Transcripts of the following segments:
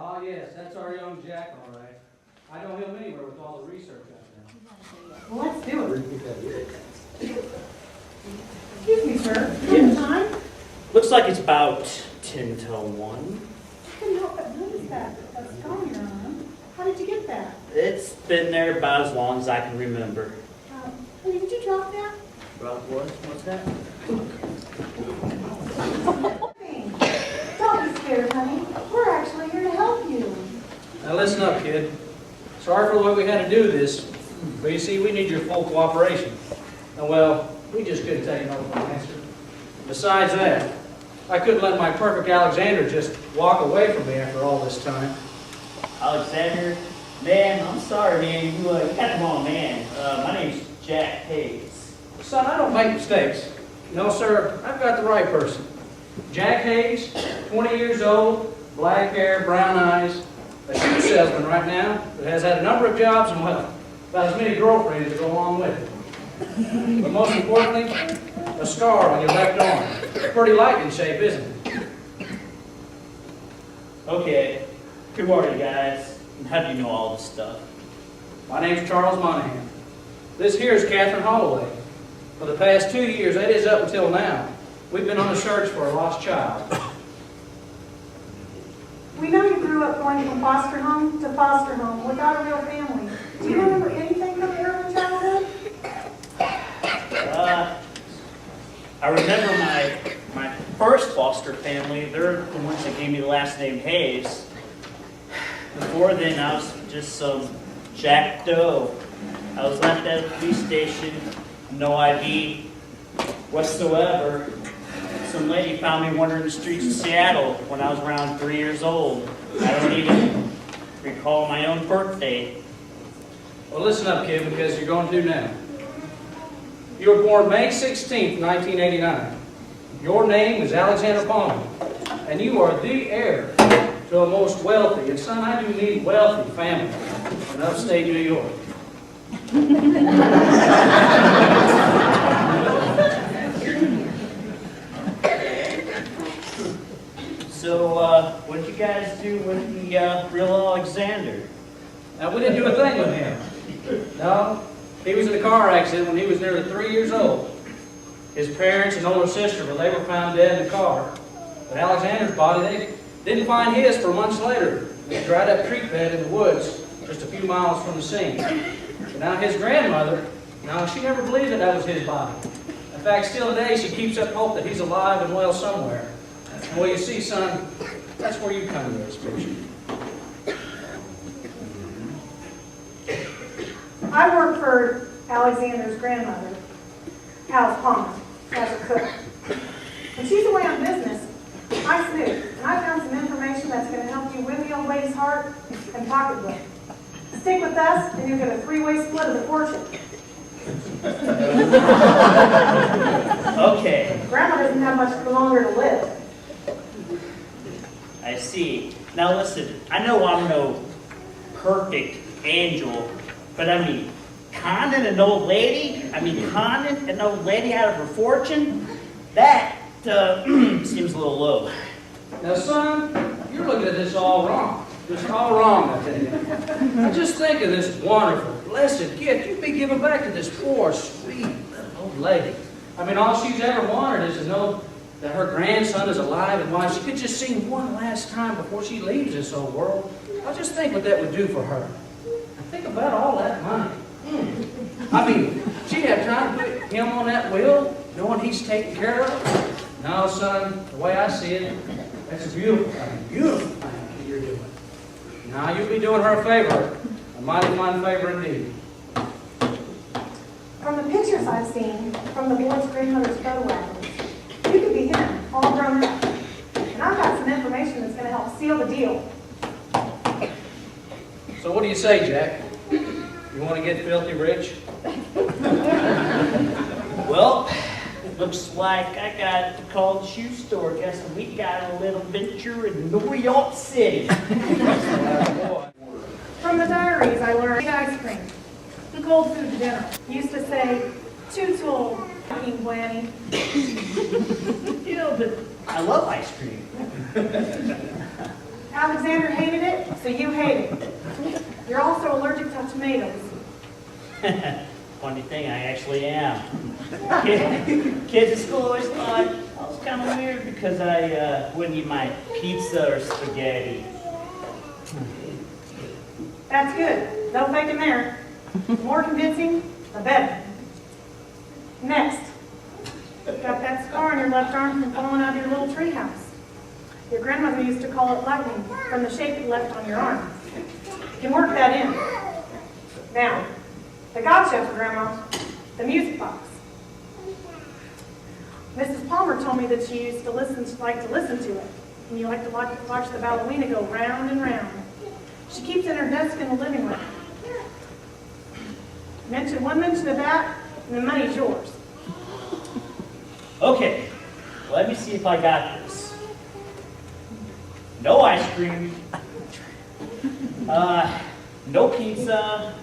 Ah, yes, that's our young Jack, all right. I don't know him anywhere with all the research out there. Well, let's do it. Excuse me, sir. Do you have time? Looks like it's about 10 till 1. I couldn't help but notice that scar on your arm. How did you get that? It's been there about as long as I can remember. Honey, did you drop that? About what? What's that? Don't be scared, honey. We're actually here to help you. Now listen up, kid. Sorry for the way we had to do this, but you see, we need your full cooperation. And well, we just couldn't tell you no for an answer. Besides that, I couldn't let my perfect Alexander just walk away from me after all this time. Alexander? Man, I'm sorry, man. You got the wrong man. My name's Jack Hayes. Son, I don't make mistakes. No, sir, I've got the right person. Jack Hayes, 20 years old, black hair, brown eyes, a shoe salesman right now that has had a number of jobs and, well, about as many girlfriends to go along with it. But most importantly, a scar on your left arm. Pretty light in shape, isn't it? Okay, who are you guys? And how do you know all this stuff? My name's Charles Monahan. This here is Catherine Holloway. For the past 2 years, that is up until now, we've been on a search for a lost child. We know you grew up going from foster home to foster home without a real family. Do you remember anything from your early childhood? I remember my first foster family. They're the ones that gave me the last name Hayes. Before then, I was just some Jack Doe. I was left at a police station, no ID whatsoever. Some lady found me wandering the streets of Seattle when I was around 3 years old. I don't even recall my own birthday. Well, listen up, kid, because you're going to do now. You were born May 16th, 1989. Your name is Alexander Palmer, and you are the heir to a most wealthy, and son, I do mean wealthy family in upstate New York. So, what did you guys do with the real Alexander? Now, we didn't do a thing with him. No, he was in a car accident when he was nearly 3 years old. His parents and older sister, well, they were found dead in the car. But Alexander's body, they didn't find his for months later. It dried up creek bed in the woods just a few miles from the scene. But now his grandmother, now she never believed that was his body. In fact, still today, she keeps up hope that he's alive and well somewhere. And well, you see, son, that's where you come into this picture. I work for Alexander's grandmother, Alice Palmer, as a cook. When she's away on business, I snoop, and I found some information that's going to help you win the old lady's heart and pocketbook. Stick with us, and you'll get a three-way split of the fortune. Okay, Grandma doesn't have much longer to live. I see. Now listen, I know I'm no perfect angel, but I mean, conning an old lady? I mean, conning an old lady out of her fortune? That seems a little low. Now, son, you're looking at this all wrong. Just all wrong, I tell you. Now, just think of this wonderful, blessed gift you'd be giving back to this poor, sweet little old lady. I mean, all she's ever wanted is to know that her grandson is alive and why she could just see him one last time before she leaves this old world. Now, just think what that would do for her. And think about all that money. I mean, she'd have time to put him on that will, knowing he's taken care of. No, son, the way I see it, that's a beautiful thing that you're doing. Now, you'll be doing her a favor, a mighty fine favor indeed. From the pictures I've seen from the boy's grandmother's photo albums, you could be him, all grown up. And I've got some information that's going to help seal the deal. So what do you say, Jack? You want to get filthy rich? Well, looks like I got to call the shoe store. Guess we got a little venture in New York City. From the diaries, I learned ice cream, cold food to dinner. Used to say, too old, King Blanny. You know, but I love ice cream. Alexander hated it, so you hate it. You're also allergic to tomatoes. Funny thing, I actually am. Kids at school always thought I was kind of weird because I wouldn't eat my pizza or spaghetti. That's good. No faking there. The more convincing, the better. Next, you've got that scar on your left arm from falling out of your little tree house. Your grandmother used to call it lightning from the shape it left on your arm. You can work that in. Now, the gotcha for Grandma, the music box. Mrs. Palmer told me that she used to like to listen to it, and you like to watch the ballerina go round and round. She keeps it in her desk in the living room. One mention of that, and the money's yours. Okay, let me see if I got this. No ice cream. No pizza.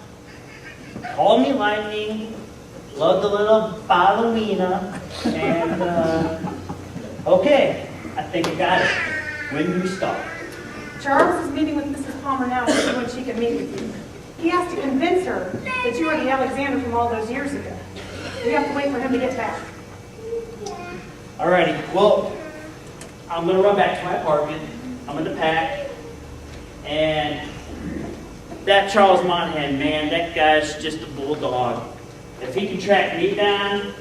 Call me lightning. Love the little ballerina. And, okay, I think I got it. When do we start? Charles is meeting with Mrs. Palmer now to see when she can meet with you. He has to convince her that you are the Alexander from all those years ago. You have to wait for him to get back. Alrighty, well, I'm gonna run back to my apartment. I'm gonna pack. And that Charles Monahan, man, that guy's just a bulldog. If he can track me down,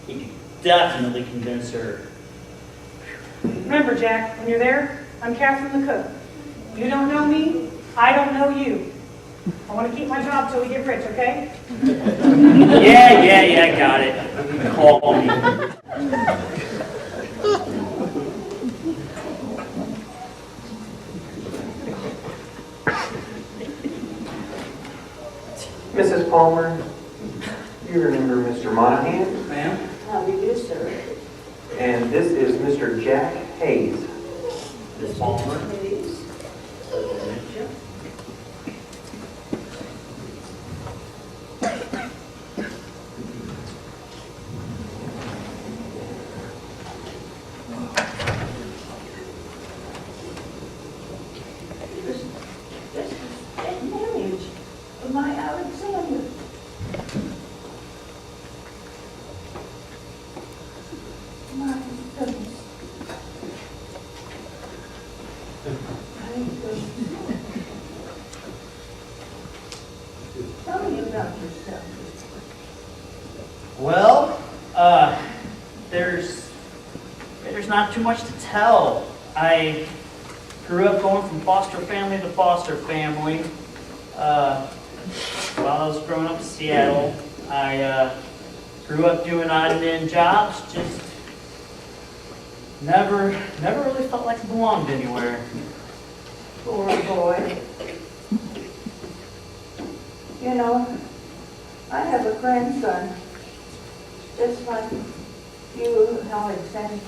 he can definitely convince her. Remember, Jack, when you're there, I'm Catherine the cook. You don't know me, I don't know you. I want to keep my job till we get rich, okay? Yeah, got it. Call me. Mrs. Palmer, you remember Mr. Monahan? Ma'am? How do you do, sir? And this is Mr. Jack Hayes. Miss Palmer. Please. This is an image of my Alexander. My goodness. Tell me about yourself. Well, there's not too much to tell. I grew up going from foster family to foster family. While I was growing up in Seattle, I grew up doing odd and end jobs. Just never really felt like I belonged anywhere. Poor boy. You know, I have a grandson, just like you, Alexander.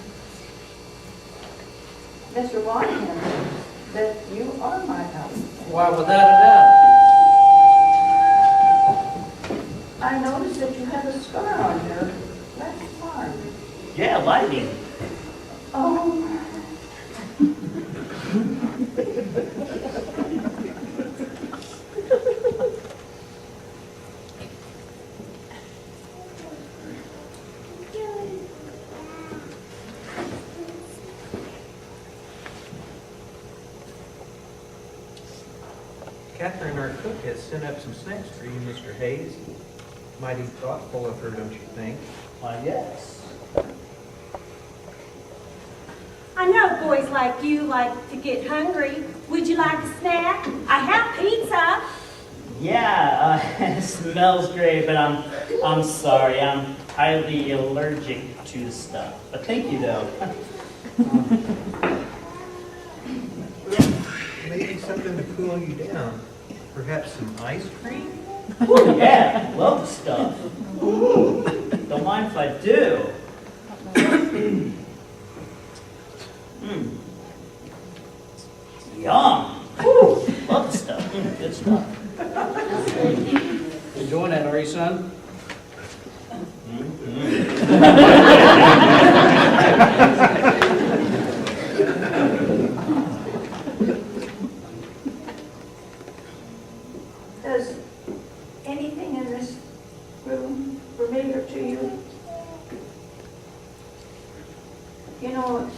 Mr. Monahan, that you are my Alexander. Why, without a doubt. I noticed that you have a scar on your left arm. Yeah, lightning. Oh. Catherine, our cook, has sent up some snacks for you, Mr. Hayes. Mighty thoughtful of her, don't you think? Why, yes. I know boys like you like to get hungry. Would you like a snack? I have pizza. Yeah, it smells great, but I'm sorry. I'm highly allergic to the stuff. But thank you, though. Maybe something to cool you down. Perhaps some ice cream? Oh, yeah, love the stuff. Don't mind if I do. Yum. Woo, love the stuff. Good stuff. Enjoying that, are you, son? familiar to you? You know,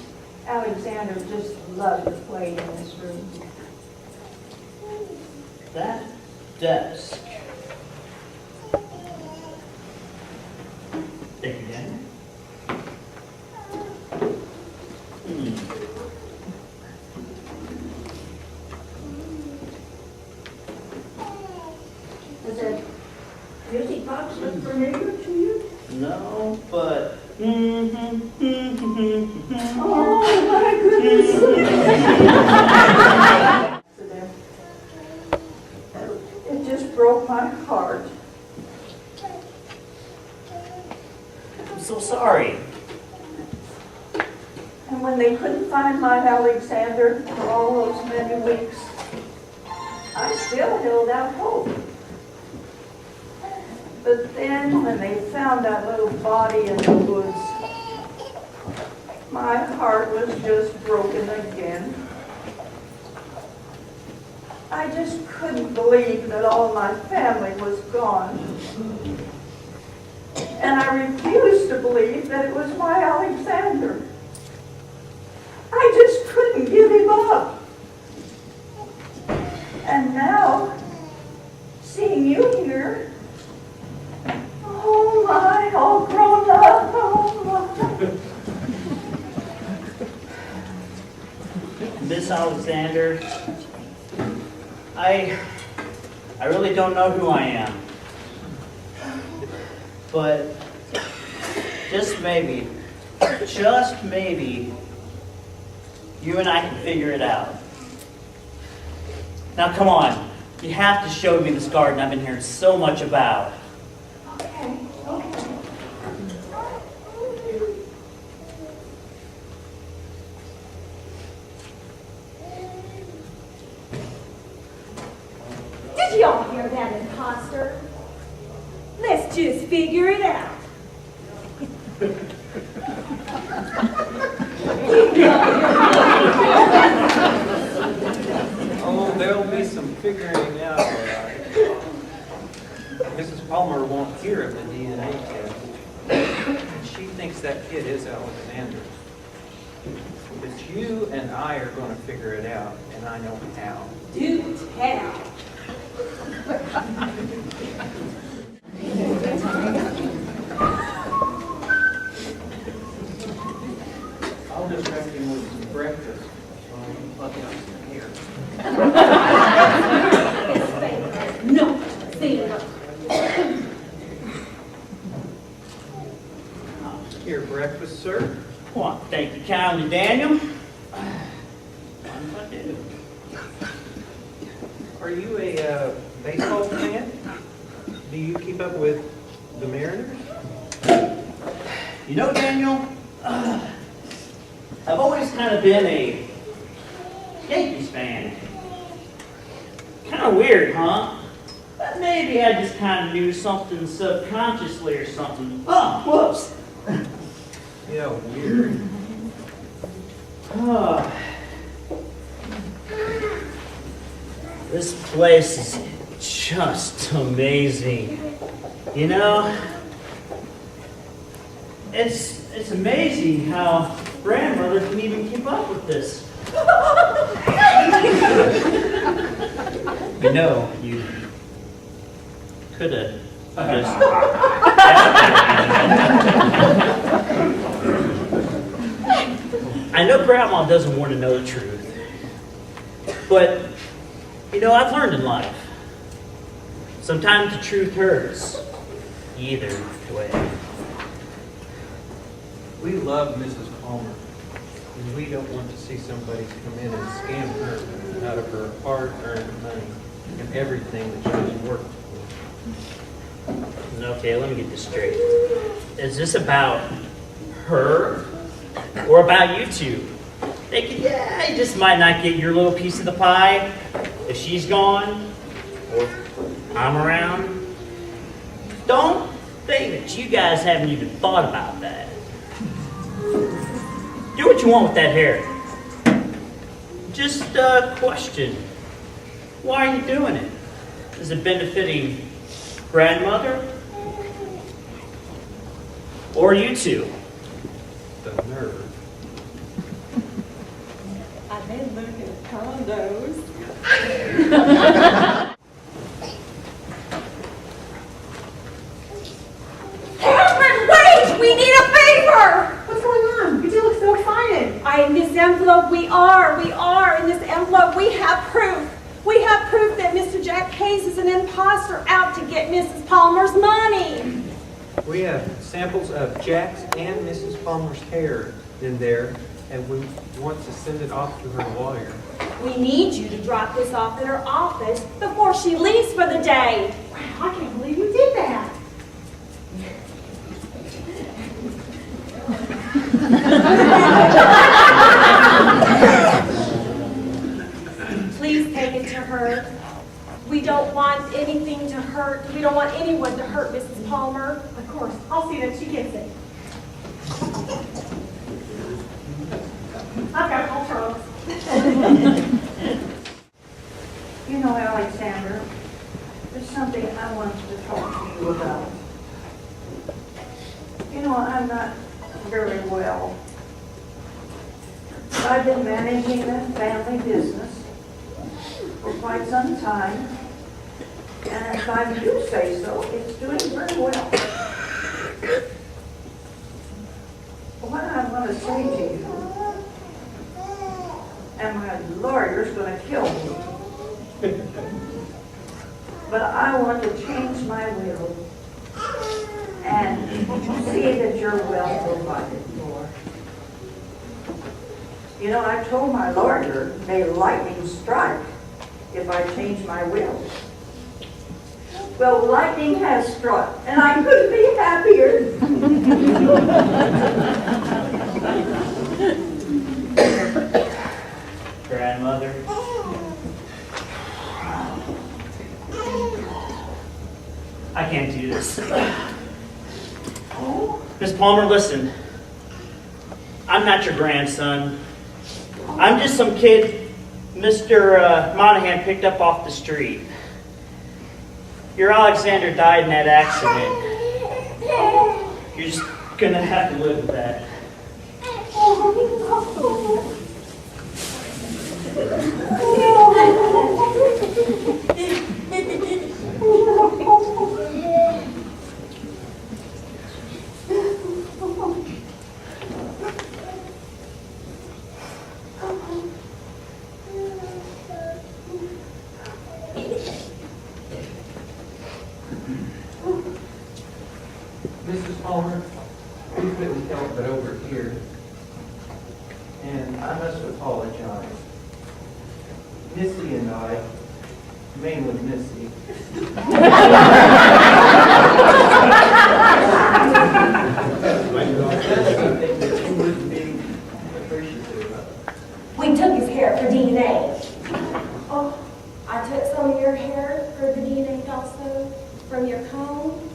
Alexander just loved to play in this room. That desk. Thank you, Daniel. Does that music box look familiar to you? No, but. Oh, my goodness. It just broke my heart. I'm so sorry. And when they couldn't find my Alexander for all those many weeks, I still held out hope. But then when they found that little body in the woods, my heart was just broken again. I just couldn't believe that all my family was gone. And I refused to believe that it was my Alexander. I just couldn't give him up. And now, seeing you here, oh my, all grown up, oh my. Miss Alexander, I really don't know who I am. But just maybe, you and I can figure it out. Now come on, you have to show me this garden I've been hearing so much about. Okay. Did y'all hear that, imposter? Let's just figure it out. Oh, there'll be some figuring out, all right. Mrs. Palmer won't hear of the DNA test. She thinks that kid is Alexander's. But you and I are going to figure it out, and I know how. Do tell. I'll just wrap him with some breakfast. So I can plug in some hair. No, Zena. Here, breakfast, sir. Well, thank you kindly, Daniel. What do I do? Are you a baseball fan? Do you keep up with the Mariners? You know, Daniel, I've always kind of been a Yankees fan. Kind of weird, huh? But maybe I just kind of knew something subconsciously or something. Oh, whoops. Yeah, weird. Oh. This place is just amazing. You know, it's amazing how grandmother can even keep up with this. You know, you could have just... I know Grandma doesn't want to know the truth, but, you know, I've learned in life, sometimes the truth hurts, either way. We love Mrs. Palmer, and we don't want to see somebody come in and scam her out of her hard-earned money and everything that she's worked for. Okay, let me get this straight. Is this about her or about you two? Thinking, yeah, you just might not get your little piece of the pie if she's gone or I'm around. Don't think that you guys haven't even thought about that. Do what you want with that hair. Just question. Why are you doing it? Is it benefiting grandmother Or you two. The nerve. I've been looking at condos. Catherine, wait! We need a favor! What's going on? You two look so excited. In this envelope, we are. In this envelope, we have proof. We have proof that Mr. Jack Hayes is an imposter out to get Mrs. Palmer's money. We have samples of Jack's and Mrs. Palmer's hair in there, and we want to send it off to her lawyer. We need you to drop this off at her office before she leaves for the day. Wow, I can't believe you did that. Please take it to her. We don't want anything to hurt. We don't want anyone to hurt Mrs. Palmer. Of course, I'll see that she gets it. I've got all troubles. You know, Alexander, there's something I wanted to talk to you about. You know, I'm not very well. I've been managing a family business for quite some time, and if I do say so, it's doing very well. What I want to say to you, and my lawyer's going to kill me, but I want to change my will and see that you're well provided for. You know, I told my lawyer, may lightning strike if I change my will. Well, lightning has struck, and I couldn't be happier. Grandmother. I can't do this. Miss Palmer, listen. I'm not your grandson. I'm just some kid Mr. Monahan picked up off the street. Your Alexander died in that accident. You're just gonna have to live with that. Mrs. Palmer, we couldn't help but overhear, and I must apologize. Missy and I, mainly Missy, something that you would be appreciative of. We took his hair for DNA. Oh, I took some of your hair for the DNA also from your comb.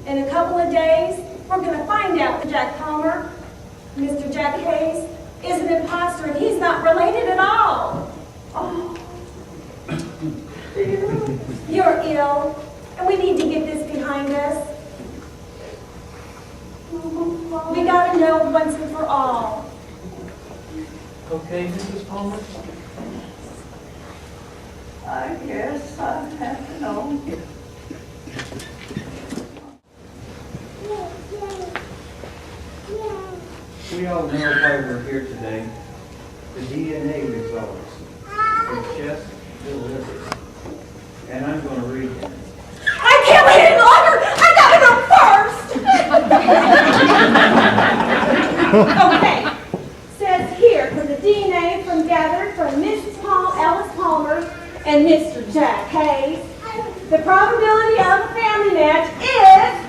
In a couple of days, we're going to find out that Jack Palmer, Mr. Jack Hayes, is an imposter and he's not related at all. Oh. You're ill, and we need to get this behind us. We got to know once and for all. Okay, Mrs. Palmer? I guess I have to know. We all know why we're here today. The DNA results are just delivered. And I'm going to read them. I can't wait any longer! I gotta know first! Okay. Says here, for the DNA gathered from Mrs. Alice Palmer and Mr. Jack Hayes, the probability of a family match is...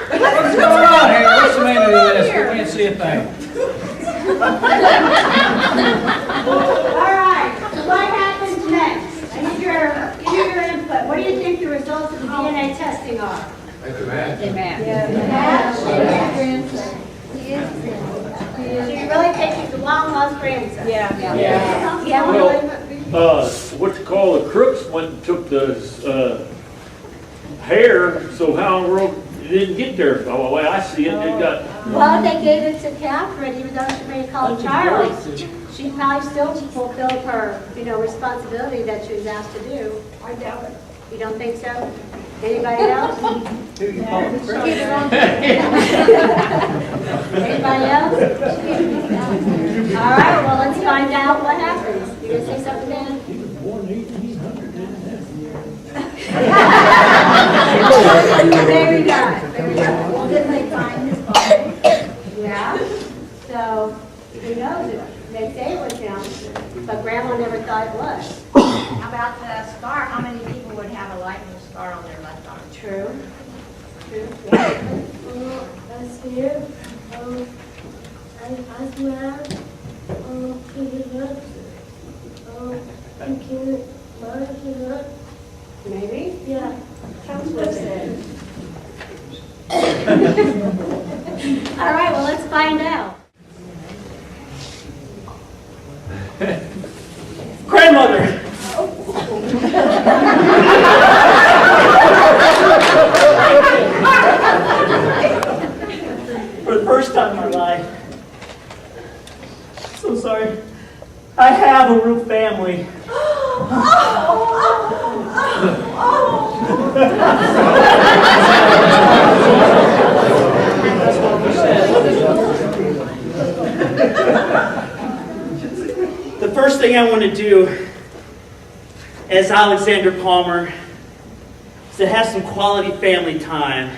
What's going on here? What's the matter with this? We can't see a thing. All right, so what happens next? I need your input. What do you think the results of the DNA testing are? So you really think he's a long-lost grandson? What you call the crooks went and took the hair, so how in the world didn't get there, the way I see it, it got, Well, they gave it to Catherine, even though she may call Charlie. She probably still fulfilled her, responsibility that she was asked to do. I doubt it. You don't think so? Anybody else? Who you calling? Anybody else? All right, well, let's find out what happens. You gonna say something, Dan? he was born in 1800, didn't Very good, very good. Well, did they find his body? Yeah. So, who knows? They say it was him, but Grandma never thought it was. How about the scar? How many people would have a lightning scar on their left arm? True. True. That's here. I smell. Maybe? Yeah. All right, well, let's find out. Grandmother! For the first time in my life, so sorry, I have a real family. The first thing I want to do as Alexander Palmer is to have some quality family time.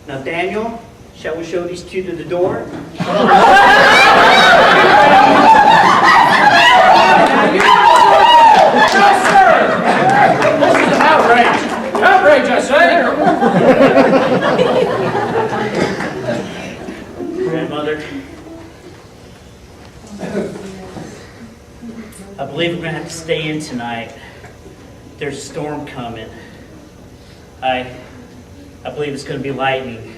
Now, Daniel, shall we show these two to the door? Yes, sir! This is an outrage. Outrage, I say. Grandmother, I believe we're going to have to stay in tonight. There's a storm coming. I believe it's going to be lightning.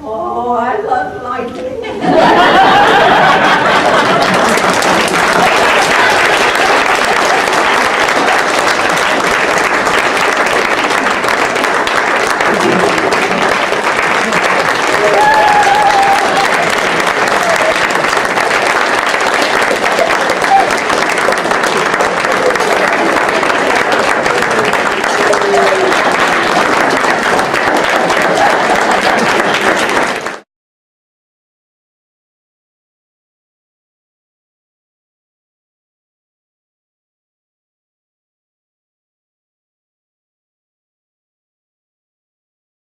Oh, I love lightning.